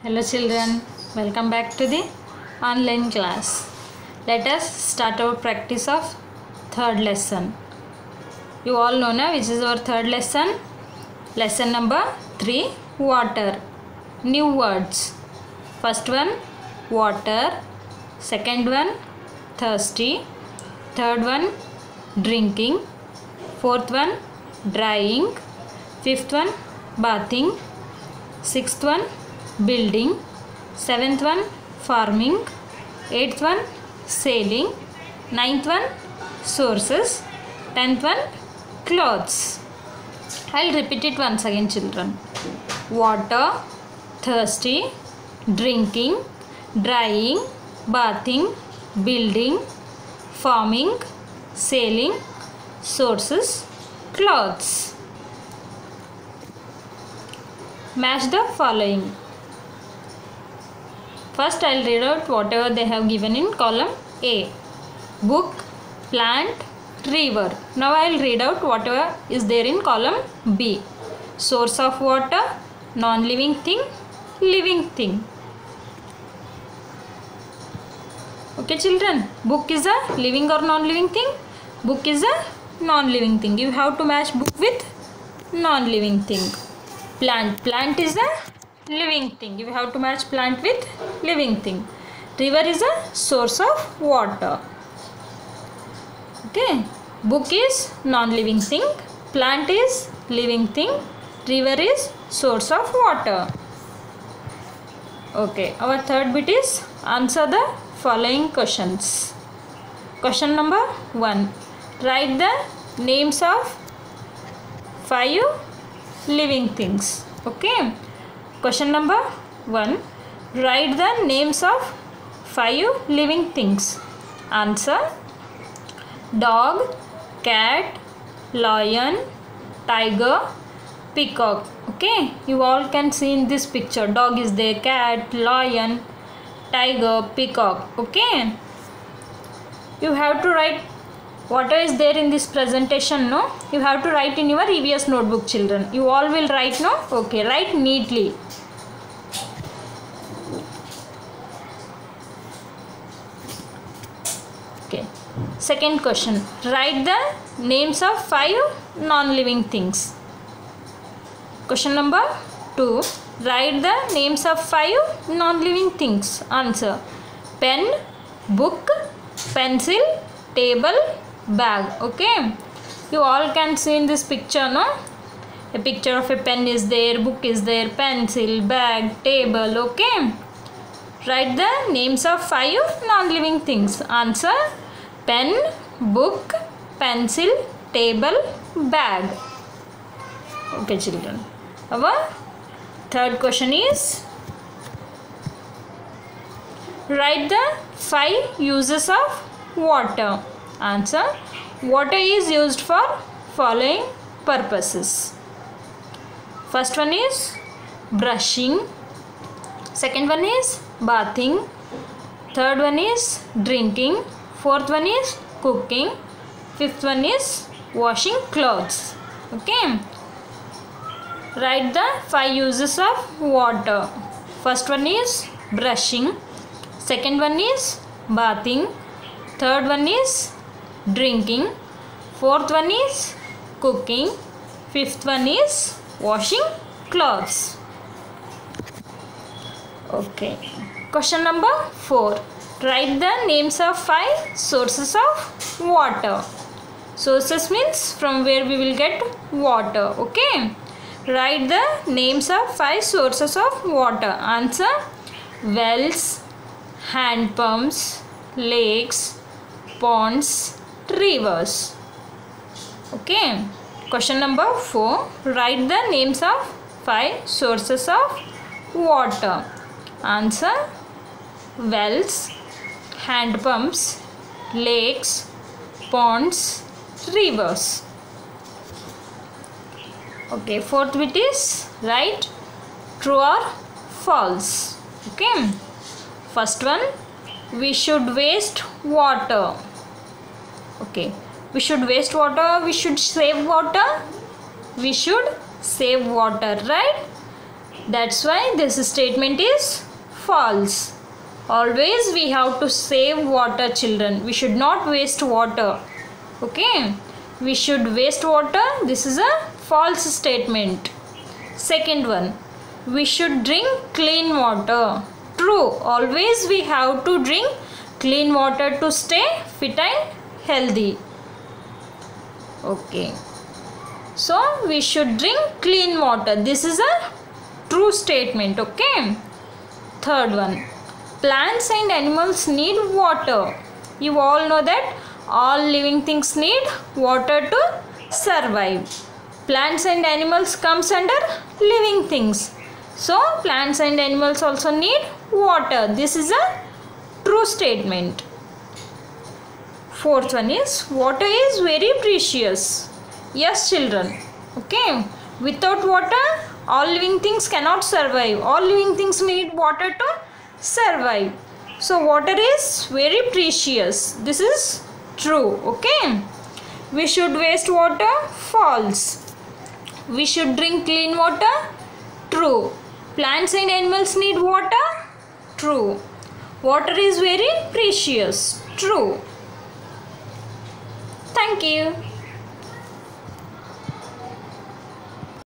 Hello children, welcome back to the online class. Let us start our practice of third lesson. You all know now which is our third lesson. Lesson number 3, water. New words. First one, water. Second one, thirsty. Third one, drinking. Fourth one, drying. Fifth one, bathing. Sixth one, building. Seventh one, farming. Eighth one, sailing. Ninth one, sources. 10th one, clothes. I'll repeat it once again, children. Water, thirsty, drinking, drying, bathing, building, farming, sailing, sources, clothes. Match the following. First, I'll read out whatever they have given in column A. Book, plant, river. Now I'll read out whatever is there in column B. Source of water, non-living thing, living thing. Okay children, book is a living or non-living thing? Book is a non-living thing. You have to match book with non-living thing. Plant is a living thing. You have to match plant with living thing. River is a source of water. Okay. Book is non-living thing. Plant is living thing. River is source of water. Okay. Our third bit is answer the following questions. Question number 1. Write the names of 5 living things. Okay. Question number 1. Write the names of 5 living things. Answer: dog, cat, lion, tiger, peacock. Okay. You all can see in this picture. Dog is there, cat, lion, tiger, peacock. Okay. You have to write whatever is there in this presentation, no? You have to write in your EVS notebook, children. You all will write, no? Okay, write neatly. Okay. Second question. Write the names of 5 non-living things. Question number 2. Write the names of 5 non-living things. Answer: pen, book, pencil, table, bag. Okay. You all can see in this picture, no? A picture of a pen is there, book is there, pencil, bag, table. Okay. Write the names of 5 non-living things. Answer: pen, book, pencil, table, bag. Okay children. Our third question is write the 5 uses of water. Answer: water is used for following purposes. First one is brushing. Second one is bathing. Third one is drinking. Fourth one is cooking. Fifth one is washing clothes. Okay. Write the 5 uses of water. First one is brushing. Second one is bathing. Third one is drinking. Fourth one is cooking. Fifth one is washing clothes. Okay. Question number 4. Write the names of 5 sources of water. Sources means from where we will get water. Okay. Write the names of 5 sources of water. Answer: wells, hand pumps, lakes, ponds, rivers. Okay. Question number 4. Write the names of 5 sources of water. Answer: wells, hand pumps, lakes, ponds, rivers. Okay. Fourth bit is write true or false. Okay. First one, we should waste water. Okay. We should waste water. We should save water. We should save water, right? That's why this statement is false. Always we have to save water, children. We should not waste water. Okay, we should waste water. This is a false statement. Second one, we should drink clean water. True. Always we have to drink clean water to stay fit and healthy. Okay, so we should drink clean water. This is a true statement. Okay. Third one, plants and animals need water. You all know that all living things need water to survive. Plants and animals comes under living things. So plants and animals also need water. This is a true statement. Fourth one is, water is very precious. Yes, children. Okay, without water all living things cannot survive. All living things need water to survive. So water is very precious. This is true. Okay, we should waste water. False. We should drink clean water. True. Plants and animals need water. True. Water is very precious. True. Thank you.